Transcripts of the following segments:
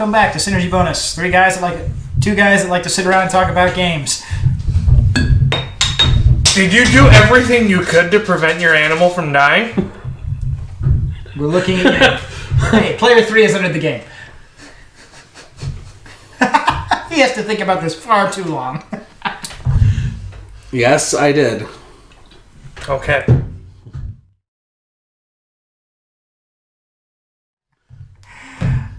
welcome back to Synergy Bonus. Two guys that like to sit around and talk about games. Did you do everything you could to prevent your animal from dying? We're looking at... Hey, player 3 has entered the game. He has to think about this far too long. Yes, I did. Okay.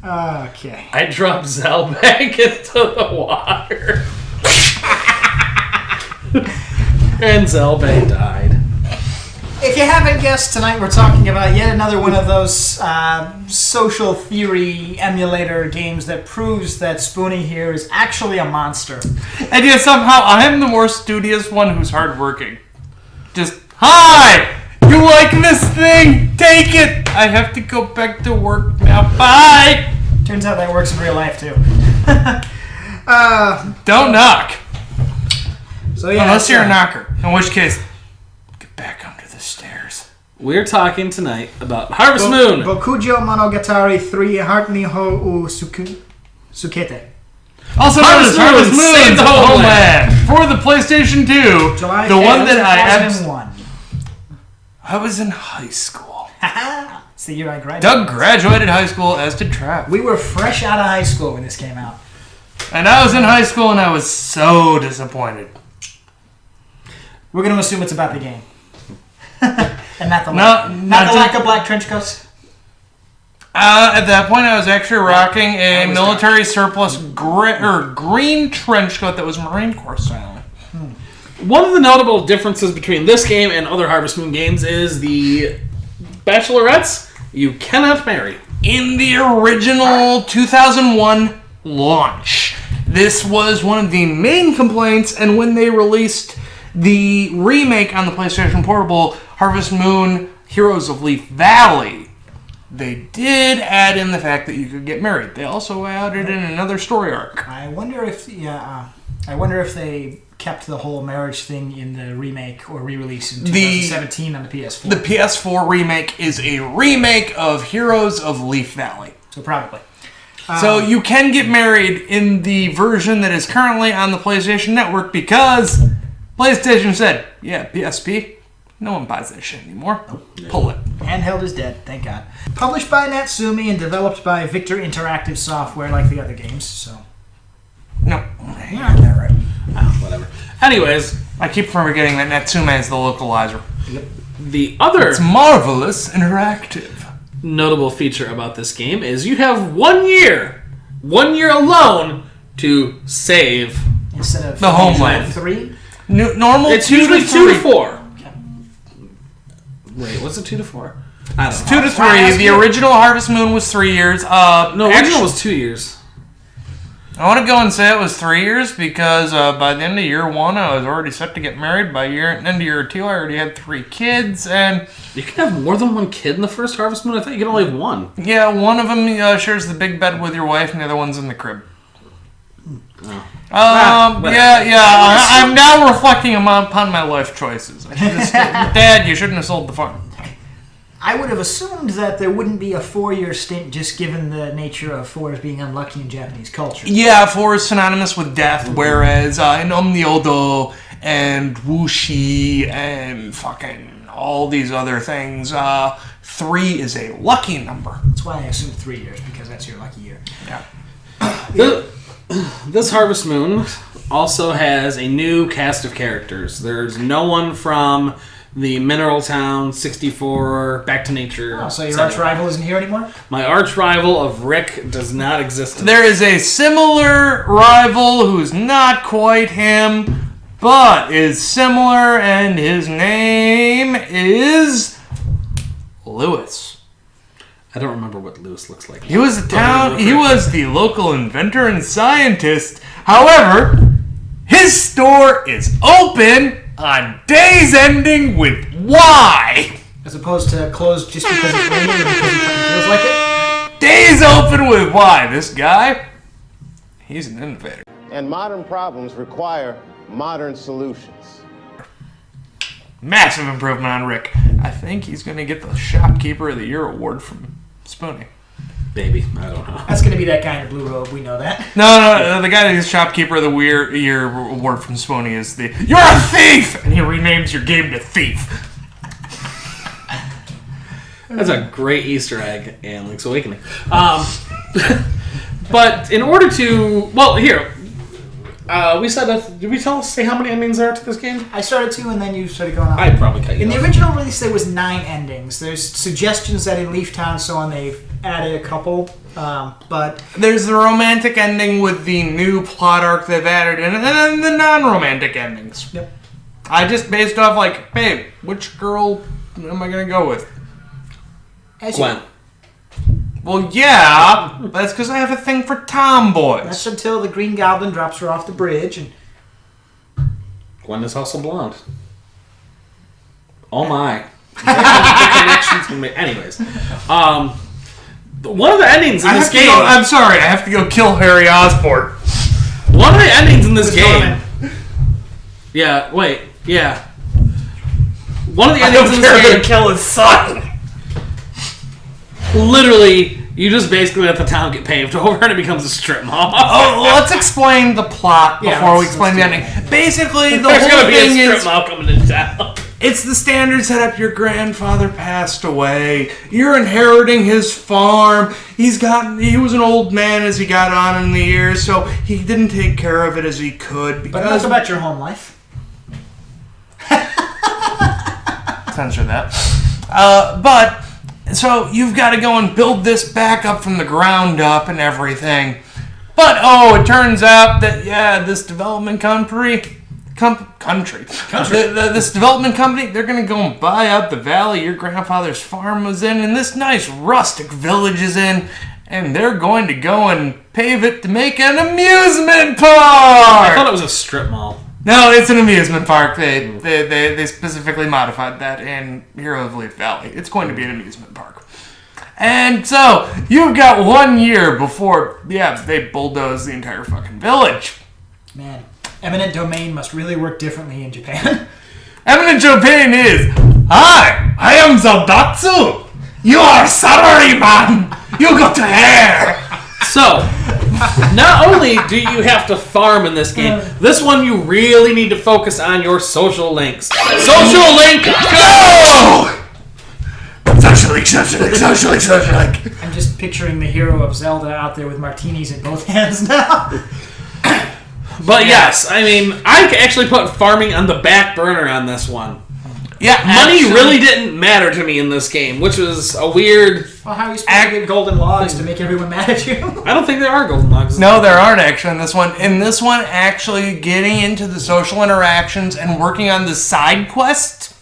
Okay. I dropped Zell back into the water. And Zelbay died. If you haven't guessed, tonight we're talking about yet another one of those social theory emulator games that proves that Spoonie here is actually a monster. And yet somehow I am the more studious one who's hardworking. Just, hi! You like this thing? Take it! I have to go back to work now. Bye! Turns out that works in real life, too. Don't knock. So yeah, unless you're a knocker. In which case, get back under the stairs. We're talking tonight about Harvest Moon. Bokujo Monogatari 3 Heart ni Ho u Sukete. Also known as Harvest Moon, Save the Homeland. For the PlayStation 2. July the 5th, one that 2001. I was in high school. It's the year I graduated. Doug graduated high school, as did Trav. We were fresh out of high school when this came out. And I was in high school and I was so disappointed. We're going to assume it's about the game. And not the lack of black trench coats? At that point, I was actually rocking a military surplus green trench coat that was Marine Corps style. One of the notable differences between this game and other Harvest Moon games is the bachelorettes you cannot marry. In the original 2001 launch, this was one of the main complaints, and when they released the remake on the PlayStation Portable, Harvest Moon Heroes of Leaf Valley, they did add in the fact that you could get married. They also added in another story arc. I wonder if they kept the whole marriage thing in the remake or re-release in 2017 on the PS4. The PS4 remake is a remake of Heroes of Leaf Valley. So probably. So you can get married in the version that is currently on the PlayStation Network because PlayStation said, yeah, PSP, no one buys that shit anymore. Pull it. Handheld is dead, thank God. Published by Natsumi and developed by Victor Interactive Software like the other games, so... No. Yeah, that right. Oh, whatever. Anyways, I keep forgetting that Natsume is the localizer. Yep. The other... It's Marvelous Interactive. Notable feature about this game is you have 1 year alone to save instead of the Homeland. 3. Normal. It's usually 2 to 4. Okay. Wait, what's it 2 to 4? I don't know. 2 to 3. The original Harvest Moon was 3 years. No, original was 2 years. I want to go and say it was 3 years because by the end of year 1, I was already set to get married. By end of year 2, I already had 3 kids, and you can have more than 1 kid in the first Harvest Moon. I thought you could only have 1. Yeah, one of them shares the big bed with your wife, and the other one's in the crib. Oh. I'm now reflecting upon my life choices. Dad, you shouldn't have sold the farm. I would have assumed that there wouldn't be a 4-year stint just given the nature of 4 as being unlucky in Japanese culture. Yeah, 4 is synonymous with death, whereas in Omniodo and Wuxi and fucking all these other things, 3 is a lucky number. That's why I assumed 3 years, because that's your lucky year. Yeah. This Harvest Moon also has a new cast of characters. There's no one from the Mineral Town 64 Back to Nature. Oh, so your arch rival isn't here anymore? My arch rival of Rick does not exist. There is a similar rival who's not quite him, but is similar, and his name is Lewis. I don't remember what Lewis looks like. He was the local inventor and scientist. However, his store is open on days ending with Y. As opposed to closed just because it's raining and because it fucking feels like it? Days open with Y. This guy, he's an innovator. And modern problems require modern solutions. Massive improvement on Rick. I think he's going to get the Shopkeeper of the Year award from Spoonie. Maybe. I don't know. That's going to be that guy in the blue robe. We know that. No, the guy that's shopkeeper of the year award from Spoony is the "You're a thief," and he renames your game to Thief. That's a great Easter egg in Link's Awakening. But in order to... Well, here. We said that... Did we say how many endings there are to this game? I started 2 and then you started going on. I'd probably cut you In the off. original release, there was 9 endings. There's suggestions that in Leaf Town and so on, they've added a couple. But There's the romantic ending with the new plot arc they've added in, and then the non-romantic endings. Yep. I just based off like, hey, which girl am I going to go with? As Gwen. Well, yeah, but that's because I have a thing for tomboys. That's until the Green Goblin drops her off the bridge. And Gwen is also blonde. Oh my. The connections we made. Anyways. One of the endings in this game... I'm sorry, I have to go kill Harry Osborn. One of the endings in this Who's game... Norman? Yeah, wait. Yeah. One of the I endings don't in care this to game... kill his son. Literally, you just basically let the town get paved over and it becomes a strip mall. Oh, let's explain the plot Yeah, before we let's explain the do ending. Basically, the There's whole gonna be a thing strip is... mall coming to town. It's the standard setup. Your grandfather passed away. You're inheriting his farm. He was an old man as he got on in the years, so he didn't take care of it as he could. But enough about your home life. Censor that. But so you've got to go and build this back up from the ground up and everything. But it turns out that this development this development company, they're going to go and buy up the valley your grandfather's farm was in, and this nice rustic village is in, and they're going to go and pave it to make an amusement I park. thought it was a strip mall. No, it's an amusement park. They specifically modified that in Hero of Leaf Valley. It's going to be an amusement park. And so, you've got 1 year before, they bulldoze the entire fucking village. Man, eminent domain must really work differently in Japan. Eminent domain is, "Hi, I am Zaldatsu. You are salaryman. You got hair." So, not only do you have to farm in this game, this one you really need to focus on your social links. Social link, go! Social link. I'm just picturing the hero of Zelda out there with martinis in both hands now. But yes, I mean, I actually put farming on the back burner on this one. Yeah, Money actually- really didn't matter to me in this game, which was a weird... Well, how are you supposed to get golden logs to make everyone mad at you? I don't think there are golden logs. No, there aren't actually in this one. In this one, actually getting into the social interactions and working on the side quest,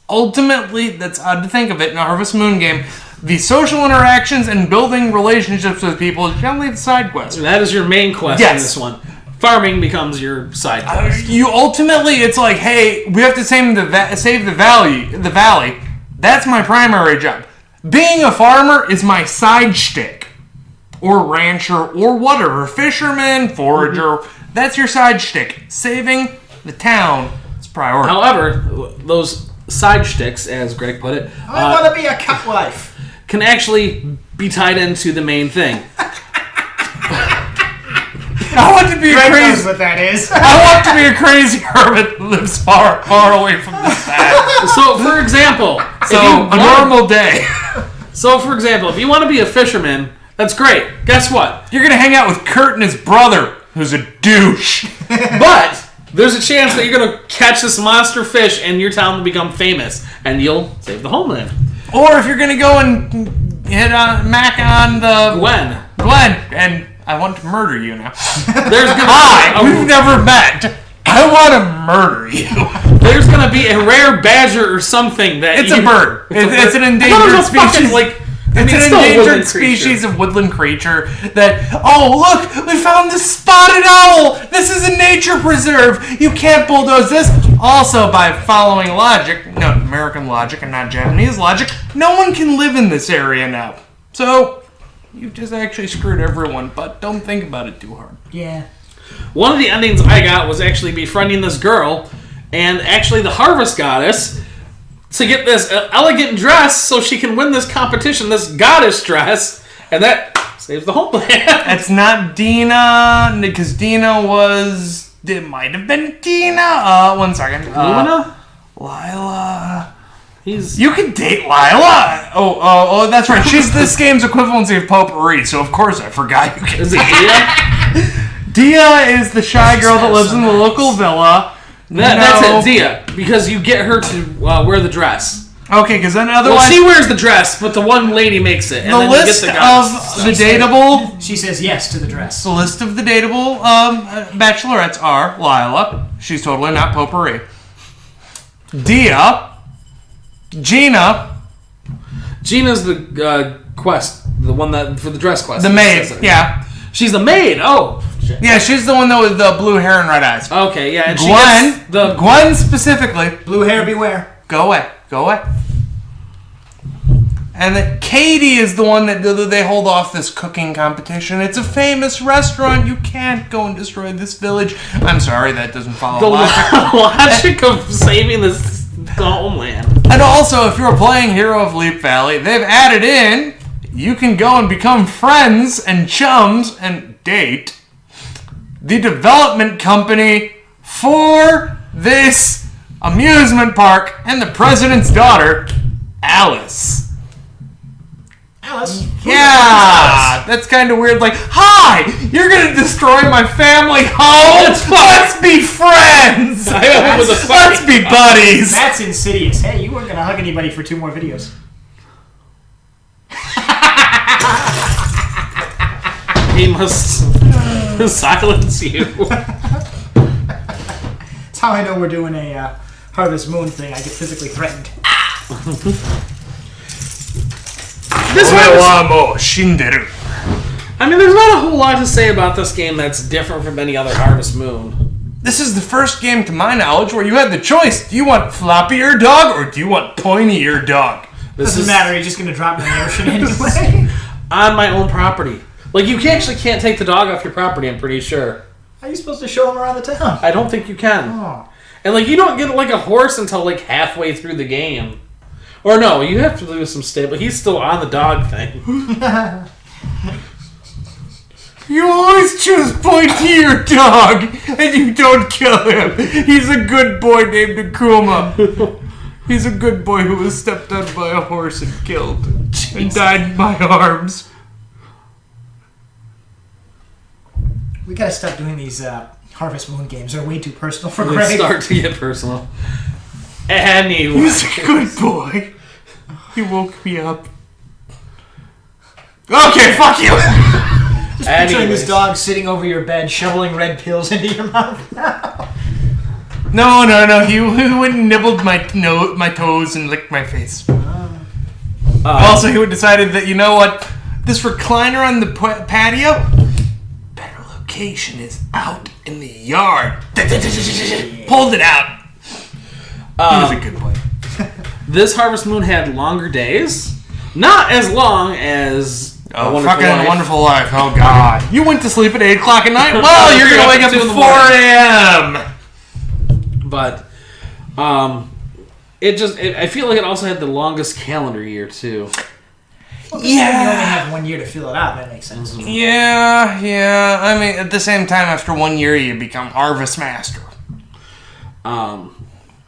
ultimately, that's odd to think of it in a Harvest Moon game, the social interactions and building relationships with people is generally the side quest. That is your main quest in this one. Farming becomes your side quest. You ultimately, it's like, hey, we have to save the valley. That's my primary job. Being a farmer is my side shtick. Or rancher, or whatever. Fisherman, forager. That's your side shtick. Saving the town is priority. However, those side shticks, as Greg put it, I want to be a cut wife. can actually be tied into the main thing. I want to be a Greg knows crazy. what that is. I want to be a crazy hermit who lives far, far away from the sack. So, for example, if you want to be a fisherman, that's great. Guess what? You're gonna hang out with Kurt and his brother, who's a douche. But there's a chance that you're going to catch this monster fish and your town will become famous, and you'll save the homeland. Or if you're gonna go and hit Mac on the Gwen. and I want to murder you now. There's gonna Hi, be we've never met. I want to murder you. there's gonna be a rare badger or something that It's a bird. It's an I thought it endangered was a fucking, species. It's an still a endangered woodland creature. species of woodland creature that, look, we found this spotted owl. This is a nature preserve. You can't bulldoze this. Also, by following logic, no, American logic and not Japanese logic, no one can live in this area now. So, you just actually screwed everyone, but don't think about it too hard. Yeah. One of the endings I got was actually befriending this girl, and actually the harvest goddess, to get this elegant dress so she can win this competition, this goddess dress, and that Saves the Homeland. It's not Dina, because Dina was... It might have been Dina. One second. Luna? Lila... You can date Lila. Oh, that's right. She's this game's equivalency of potpourri, so of course I forgot you can. Is it Dia? Dia is the shy girl that lives in the local villa. That's it, Dia. Because you get her to wear the dress. Okay, because then otherwise... Well, she wears the dress, but the one lady makes it. And the then list you get the guys. of the dateable... She says yes to the dress. The list of the dateable bachelorettes are Lila. She's totally not potpourri. Dia... Gina's the quest, the one that for the dress quest. The maid, yeah. She's the maid. Oh, shit. Yeah, she's the one that with the blue hair and red eyes. Okay, yeah. And Gwen specifically. Blue hair, beware. Go away. And then Katie is the one that they hold off this cooking competition. It's a famous restaurant. You can't go and destroy this village. I'm sorry, that doesn't follow The logic. logic of saving the Homeland. And also, if you're playing Hero of Leap Valley, they've added in, you can go and become friends and chums and date the development company for this amusement park and the president's daughter, Alice. Alice? Yeah, that's kind of weird. Like, hi, you're gonna destroy my family home. Let's be friends. Let's be buddies. That's insidious. Hey, you weren't gonna hug anybody for 2 more videos. He must silence you. That's how I know we're doing a Harvest Moon thing. I get physically threatened. I mean, there's not a whole lot to say about this game that's different from any other Harvest Moon. This is the first game, to my knowledge, where you had the choice. Do you want floppy-eared dog or do you want pointy-eared dog? Doesn't matter. You're just going to drop it in the ocean anyway. On my own property. Like, you actually can't take the dog off your property, I'm pretty sure. How are you supposed to show him around the town? I don't think you can. Oh. And, like, you don't get, like, a horse until, like, halfway through the game. Or no, you have to do some stable. He's still on the dog thing. You always choose pointy-eared dog, and you don't kill him. He's a good boy named Akuma. He's a good boy who was stepped on by a horse and killed. And died in my arms. We gotta stop doing these Harvest Moon games. They're way too personal for They Greg. start to get personal. Anyway. He's a good boy. He woke me up. Okay, fuck you. Just picturing this dog sitting over your bed, shoveling red pills into your mouth. No. He went and nibbled my toes and licked my face. Also, he decided that, you know what? This recliner on the patio, better location is out in the yard. Pulled it out. He was a good boy. This Harvest Moon had longer days. Not as long as Wonderful Life. Oh, God. You went to sleep at 8 o'clock at night? Well, you're going to wake up at 4 a.m. But, I feel like it also had the longest calendar year, too. Well, you only have 1 year to fill it out. That makes sense. Yeah. I mean, at the same time, after 1 year, you become Harvest Master.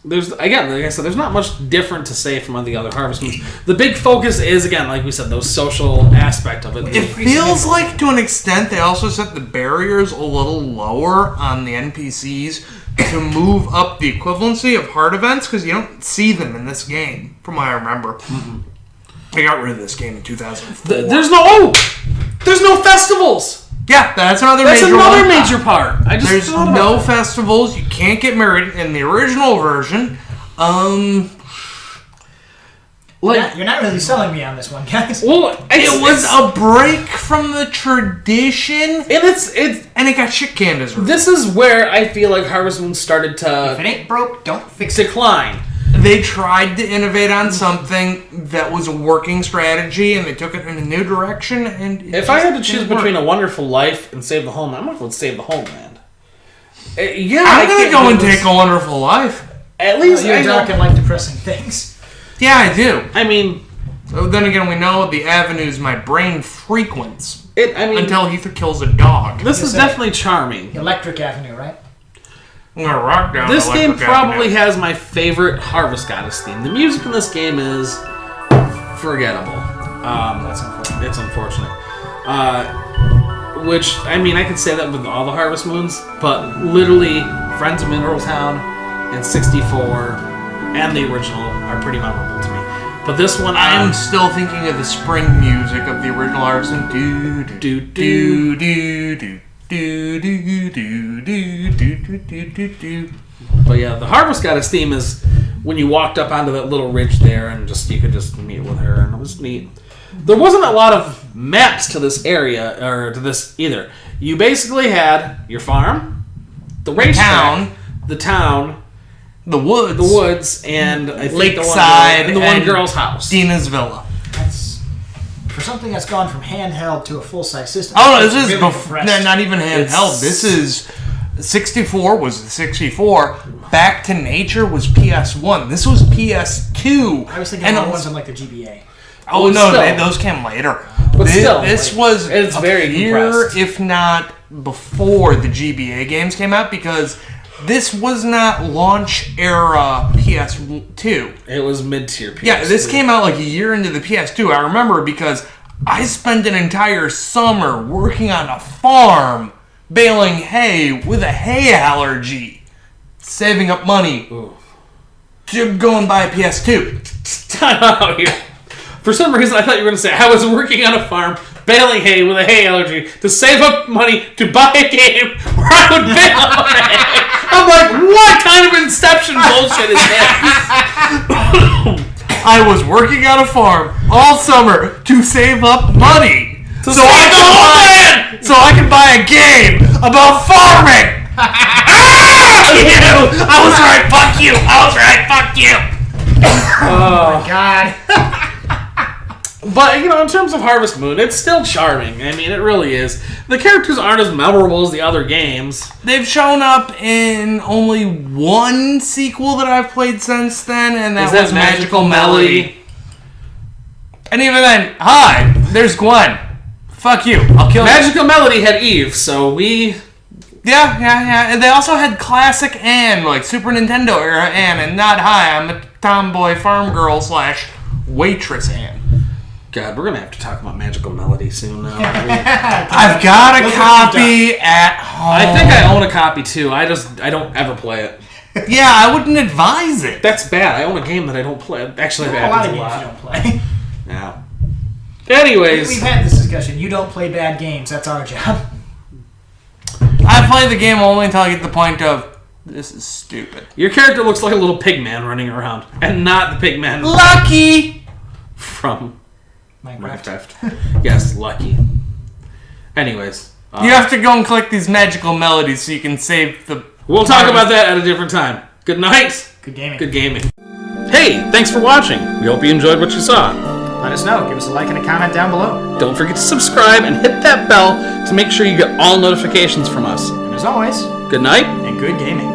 There's, again, like I said, there's not much different to say from the other Harvest Moons. The big focus is, again, like we said, those social aspect of it. It feels like, to an extent, they also set the barriers a little lower on the NPCs to move up the equivalency of hard events, because you don't see them in this game, from what I remember. Mm-hmm. I got rid of this game in 2004. There's no festivals! Yeah, that's another major part. There's no festivals. You can't get married in the original version. You're not really selling me on this one, guys. Well, it was a break from the tradition, and it got shit canned as well. This is where I feel like Harvest Moon started to. If it ain't broke, don't fix it. Decline. They tried to innovate on something that was a working strategy, and they took it in a new direction. And if I had to choose between A Wonderful Life and Save the Homeland, I'm going to go with Save the Homeland. I'm going to go and take A Wonderful Life. At least you're dark and like depressing things. Yeah, I do. I mean, then again, we know the avenues my brain frequents. until Ether kills a dog. This is definitely charming. Electric Avenue, right? I'm gonna rock down. This game Electric probably Avenue. has my favorite Harvest Goddess theme. The music in this game is forgettable. That's unfortunate. It's unfortunate. Which, I mean, I can say that with all the Harvest Moons, but literally, Friends of Mineral Town and 64 and the original are pretty memorable to me. But this one, I'm still thinking of the spring music of the original Harvest Moon. Do do do do do do do do do do do do. But yeah, the Harvest Goddess theme is when you walked up onto that little ridge there and you could just meet with her, and it was neat. There wasn't a lot of maps to this area, or to this either. You basically had your farm, the racetrack, the town, the woods, and I think Lakeside, the one girl's house. Dina's villa. That's for something that's gone from handheld to a full-size system. Oh no, this is really before. They're not even handheld. This is 64 was the 64. Back to Nature was PS1. This was PS2. I was thinking of the ones on like the GBA. Oh Well, no, still. those came later. But still, this like, was it's very year, compressed. if not before the GBA games came out, because this was not launch era PS2. It was mid-tier PS2. Yeah, this came out like a year into the PS2. I remember because I spent an entire summer working on a farm, baling hay with a hay allergy, saving up money to go and buy a PS2. Time out here. For some reason, I thought you were going to say, I was working on a farm, baling hay with a hay allergy to save up money to buy a game where I would bale hay. I'm like, what kind of Inception bullshit is that? I was working on a farm all summer to save up money so I could buy a game about farming. You! I was right. Fuck you. I was right. Fuck you. Oh my god. But, you know, in terms of Harvest Moon, it's still charming. I mean, it really is. The characters aren't as memorable as the other games. They've shown up in only one sequel that I've played since then, and that was Magical Melody. And even then, hi, there's Gwen. Fuck you. I'll kill you. Magical Melody had Eve, so we... Yeah. And they also had classic Anne, like Super Nintendo era Anne, and not hi, I'm a tomboy farm girl / waitress Anne. God, we're going to have to talk about Magical Melody soon now. I've got a copy at home. I think I own a copy too. I don't ever play it. Yeah, I wouldn't advise it. That's bad. I own a game that I don't play. Actually, A that lot of happens games you don't play. Yeah. Anyways, We've had this discussion. You don't play bad games. That's our job. I play the game only until I get to the point of, this is stupid. your character looks like a little pig man running around, and not the pig man Lucky! from Minecraft. Minecraft. Yes, Lucky. Anyways, You have to go and collect these magical melodies so you can save the... we'll talk about that at a different time. Good night. Good gaming. Good gaming. Hey, thanks for watching. We hope you enjoyed what you saw. Let us know. Give us a like and a comment down below. Don't forget to subscribe and hit that bell to make sure you get all notifications from us. And as always, Good night. and good gaming.